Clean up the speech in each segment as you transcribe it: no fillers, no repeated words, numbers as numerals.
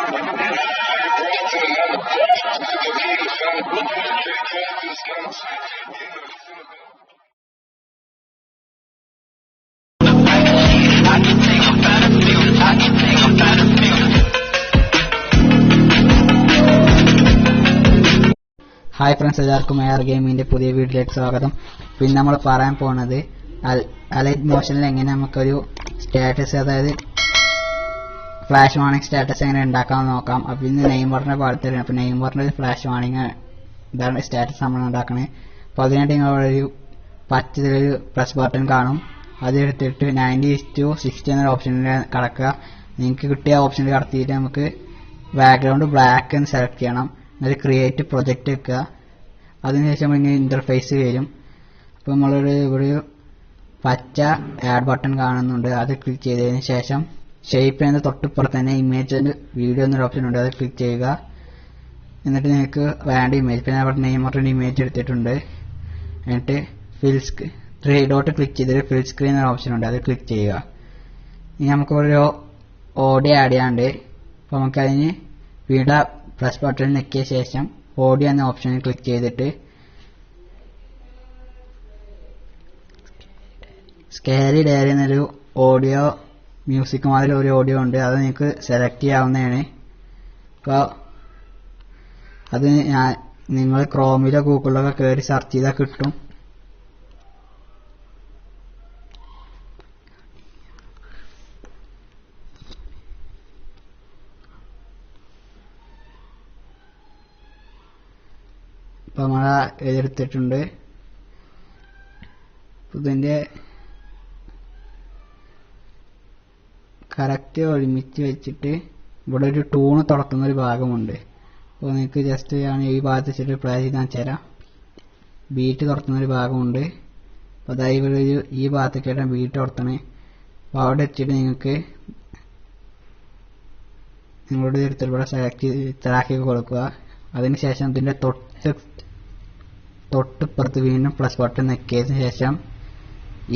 Hi friends, എല്ലാവർക്കും AR ഗെയിമിന്റെ പുതിയ വീഡിയോയിലേക്ക് സ്വാഗതം. പിന്നെ നമ്മൾ പറയാൻ പോകുന്നത് അലൈറ്റ് മോഷനിൽ എങ്ങനെ നമുക്കൊരു സ്റ്റാറ്റസ്, അതായത് ഫ്ലാഷ് വാണിംഗ് സ്റ്റാറ്റസ് എങ്ങനെ ഉണ്ടാക്കാമെന്ന് നോക്കാം. അപ്പോൾ ഇന്ന് നെയിം ബട്ടനെ പാടത്തരും. അപ്പോൾ നെയിം ബട്ടണിൽ ഫ്ലാഷ് വാണിംഗ് ഇതാണ് സ്റ്റാറ്റസ് നമ്മൾ ഉണ്ടാക്കണേ. അപ്പോൾ അതിനായിട്ട് നിങ്ങളൊരു പച്ചതിലൊരു പ്ലസ് ബട്ടൺ കാണും. അതെടുത്തിട്ട് 90:60 എന്നൊരു ഓപ്ഷനിൽ കടക്കുക. നിങ്ങൾക്ക് കിട്ടിയ ഓപ്ഷനിൽ കടത്തിയിട്ട് നമുക്ക് ബാക്ക്ഗ്രൗണ്ട് ബ്ലാക്ക് എന്ന് സെലക്ട് ചെയ്യണം. എന്നിട്ട് ക്രിയേറ്റ് പ്രൊജക്റ്റ് വെക്കുക. അതിനുശേഷം ഇങ്ങനെ ഇന്റർഫേസ് വരും. അപ്പോൾ നമ്മളൊരു ഇവിടെ പച്ച ആഡ് ബട്ടൺ കാണുന്നുണ്ട്. അത് ക്ലിക്ക് ചെയ്തതിന് ശേഷം ഷേപ്പ് എന്ന തൊട്ടിപ്പുറത്ത് തന്നെ ഇമേജ് വീഡിയോ എന്നൊരു ഓപ്ഷൻ ഉണ്ട്. അത് ക്ലിക്ക് ചെയ്യുക. എന്നിട്ട് നിങ്ങൾക്ക് വേണ്ട ഇമേജ്, പിന്നെ അവിടെ നെയ്മറിന്റെ ഇമേജ് എടുത്തിട്ടുണ്ട്. എന്നിട്ട് ത്രീ ഡോട്ട് ക്ലിക്ക് ചെയ്തിട്ട് ഫിൽ സ്ക്രീൻ എന്നൊരു ഓപ്ഷൻ ഉണ്ട്. അത് ക്ലിക്ക് ചെയ്യുക. ഇനി നമുക്ക് ഒരു ഓഡിയോ ആഡ് ചെയ്യാണ്ട്. അപ്പോൾ നമുക്കതിന് വീണ്ടും പ്ലസ് ബട്ടൺ ഞെക്കിയ ശേഷം ഓഡിയോ എന്ന ഓപ്ഷനിൽ ക്ലിക്ക് ചെയ്തിട്ട് സ്കേറി ഡയറി എന്നൊരു ഓഡിയോ മ്യൂസിക് മാതിരി ഒരു ഓഡിയോ ഉണ്ട്. അത് നിങ്ങൾക്ക് സെലക്ട് ചെയ്യാവുന്നതാണ്. അപ്പോൾ അത് നിങ്ങൾ ക്രോമിലോ ഗൂഗിളിലൊക്കെ കയറി സെർച്ച് ചെയ്താൽ കിട്ടും. അപ്പോൾ നമ്മൾ എഴുതിയെടുത്തിട്ടുണ്ട്. ഇതിൻ്റെ കറക്റ്റ് ഒരുമിച്ച് വെച്ചിട്ട് ഇവിടെ ഒരു ടൂണ് തുറക്കുന്ന ഒരു ഭാഗമുണ്ട്. അപ്പോൾ നിങ്ങൾക്ക് ജസ്റ്റ് ഞാൻ ഈ ഭാഗത്ത് വെച്ചിട്ട് പ്ലേ ചെയ്താൽ തരാം. ബീറ്റ് തുറത്തുന്ന ഒരു ഭാഗമുണ്ട്. അപ്പോൾ അതായത് ഇവിടെ ഈ ഭാഗത്തേക്കാണ് ബീറ്റ് തുറത്തണേ. അപ്പോൾ അവിടെ വെച്ചിട്ട് നിങ്ങൾക്ക് നിങ്ങളുടെ എടുത്തിട്ട് ഇവിടെ സെലക്ട് ചെയ്ത് ഇത്രയാക്കി കൊടുക്കുക. അതിനുശേഷം ഇതിൻ്റെ തൊട്ടിപ്പുറത്ത് വീണ്ടും പ്ലസ് ബട്ടൺ ഞെക്കിയതിന് ശേഷം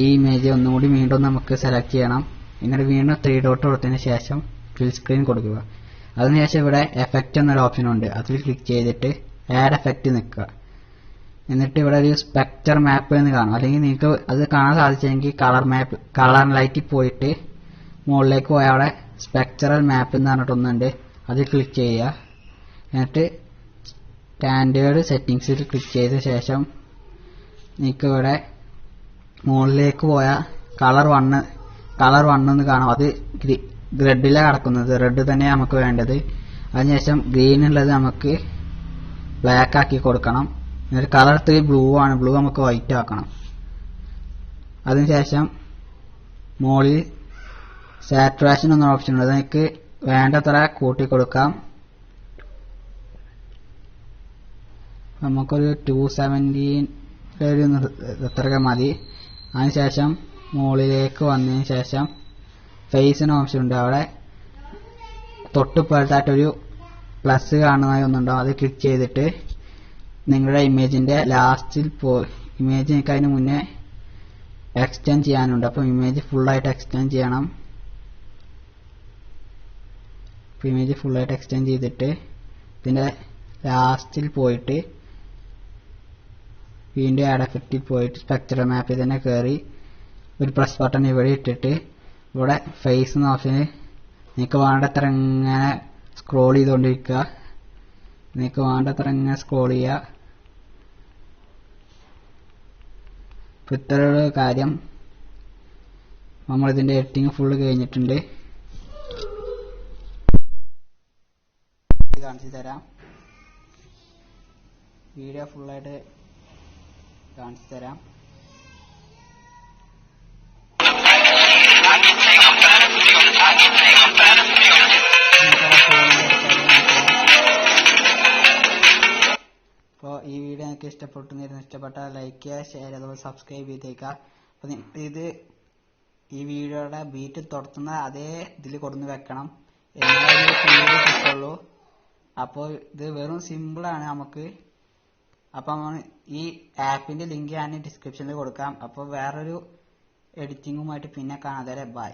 ഈ ഇമേജ് ഒന്നുകൂടി വീണ്ടും നമുക്ക് സെലക്ട് ചെയ്യണം. എന്നിട്ട് വീണ്ടും 3 ഡോട്ട് കൊടുത്തതിന് ശേഷം ഫിൽ സ്ക്രീൻ കൊടുക്കുക. അതിനുശേഷം ഇവിടെ എഫക്റ്റ് എന്നൊരു ഓപ്ഷൻ ഉണ്ട്. അതിൽ ക്ലിക്ക് ചെയ്തിട്ട് ആഡ് എഫക്റ്റ് നിൽക്കുക. എന്നിട്ട് ഇവിടെ ഒരു സ്പെക്ചർ മാപ്പ് എന്ന് കാണും. അല്ലെങ്കിൽ നിങ്ങൾക്ക് അത് കാണാൻ സാധിച്ചെങ്കിൽ കളർ ലൈറ്റിൽ പോയിട്ട് മുകളിലേക്ക് പോയാൽ അവിടെ സ്പെക്ചറൽ മാപ്പ് എന്ന് പറഞ്ഞിട്ടൊന്നുണ്ട്. അത് ക്ലിക്ക് ചെയ്യുക. എന്നിട്ട് സ്റ്റാൻഡേർഡ് സെറ്റിംഗ്സിൽ ക്ലിക്ക് ചെയ്ത ശേഷം നിങ്ങൾക്ക് ഇവിടെ മുകളിലേക്ക് പോയാൽ കളർ 1 എന്ന് കാണാം. അത് റെഡിലാണ് കിടക്കുന്നത്. റെഡ് തന്നെ നമുക്ക് വേണ്ടത്. അതിനുശേഷം ഗ്രീൻ ഉള്ളത് നമുക്ക് ബ്ലാക്ക് ആക്കി കൊടുക്കണം. എന്നിട്ട് കളർ 3 ബ്ലൂ ആണ്. ബ്ലൂ നമുക്ക് വൈറ്റ് ആക്കണം. അതിനുശേഷം മുകളിൽ സാച്ചുറേഷൻ എന്നൊരു ഓപ്ഷൻ ഉണ്ട്. അതെനിക്ക് വേണ്ടത്ര കൂട്ടി കൊടുക്കാം. നമുക്കൊരു 217 എത്രയൊക്കെ മതി. അതിനുശേഷം മുകളിലേക്ക് വന്നതിന് ശേഷം ഫേസിന് ഓപ്ഷൻ ഉണ്ട്. അവിടെ തൊട്ടിപ്പുറത്തായിട്ടൊരു പ്ലസ് കാണുന്നതായി ഒന്നുണ്ടാവും. അത് ക്ലിക്ക് ചെയ്തിട്ട് നിങ്ങളുടെ ഇമേജിന്റെ ലാസ്റ്റിൽ ഇമേജ് എനിക്ക് അതിന് മുന്നേ എക്സ്റ്റെൻഡ് ചെയ്യാനുണ്ട്. അപ്പോൾ ഇമേജ് ഫുള്ളായിട്ട് എക്സ്റ്റെൻഡ് ചെയ്യണം. അപ്പോൾ ഇമേജ് ഫുള്ളായിട്ട് എക്സ്റ്റെൻഡ് ചെയ്തിട്ട് ഇതിന്റെ ലാസ്റ്റിൽ പോയിട്ട് വീണ്ടും ആഡ് എഫക്റ്റിൽ പോയിട്ട് സ്ട്രക്ചറൽ മാപ്പിൽ തന്നെ കയറി ഒരു പ്ലസ് ബട്ടൺ ഇവിടെ ഇട്ടിട്ട് ഇവിടെ ഫേസ് എന്ന ഓപ്ഷന് നിങ്ങൾക്ക് വേണ്ടത്ര ഇങ്ങനെ സ്ക്രോൾ ചെയ്തുകൊണ്ടിരിക്കുക. നിങ്ങൾക്ക് വേണ്ടത്ര ഇങ്ങനെ സ്ക്രോൾ ചെയ്യുക. അപ്പോൾ ഇത്രയുള്ള കാര്യം. നമ്മളിതിൻ്റെ എഡിറ്റിംഗ് ഫുള്ള് കഴിഞ്ഞിട്ടുണ്ട്. കാണിച്ചു തരാം. വീഡിയോ ഫുള്ളായിട്ട് കാണിച്ചു തരാം. അപ്പോൾ ഈ വീഡിയോ എനിക്ക് ഇഷ്ടപ്പെട്ടാൽ ലൈക്ക് ചെയ്യുക, ഷെയർ അതുപോലെ സബ്സ്ക്രൈബ് ചെയ്തേക്കുക. അപ്പോൾ ഈ വീഡിയോയുടെ ബീറ്റ് തുറത്തുന്ന അതേ ഇതിൽ കൊടുന്ന് വെക്കണം. എന്നാലേ കിട്ടുള്ളൂ. അപ്പോൾ ഇത് വെറും സിമ്പിളാണ് നമുക്ക്. അപ്പം ഈ ആപ്പിന്റെ ലിങ്ക് ഞാൻ ഡിസ്ക്രിപ്ഷനിൽ കൊടുക്കാം. അപ്പോൾ വേറൊരു എഡിറ്റിങ്ങുമായിട്ട് പിന്നെ കാണാതെ. ബൈ.